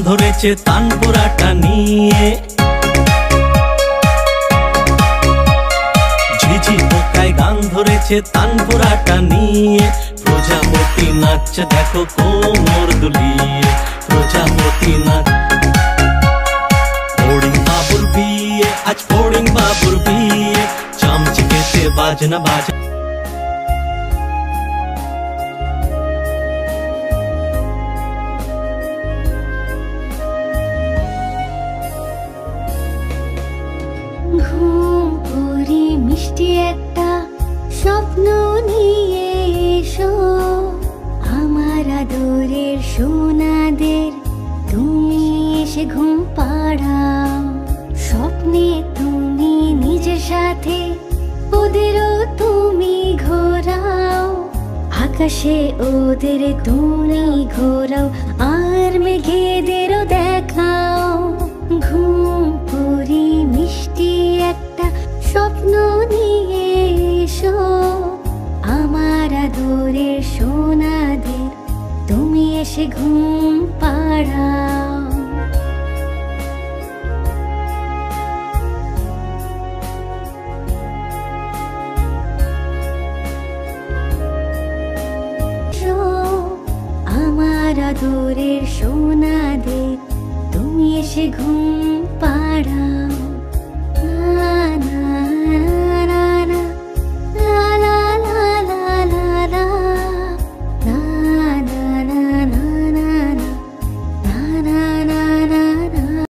ধরেছে তানপুরাটা নিয়ে। ঝিঝি পোকায় গান ধরেছে তানপুরাটা নিয়ে। প্রজাপতি নাচছে দেখো কোমর দুলিয়ে, প্রজাপতি নাচ। ফড়িং বাবুর বিয়ে, আজ ফড়িং বাবুর বিয়ে, চামচিকেতে বাজনা বাজে। ঘুম পড়ি মিষ্টি একটা স্বপ্ন নিয়ে এসো, আমার আদরের সোনাদের তুমি এসে ঘুম পাড়াও। স্বপ্নে তুমি নিজের সাথে ওদেরও তুমি ঘোরাও, আকাশে ওদের তুমি ঘোরাও, আর মেঘেদেরও দেখাও। ঘুম পড়ি মিষ্টি একটা স্বপ্ন নিয়ে এসো, আমার আদরের সোনাদের তুমি এসে ঘুম পাড়াও। আমার আদরের সোনাদের তুমি এসে ঘুম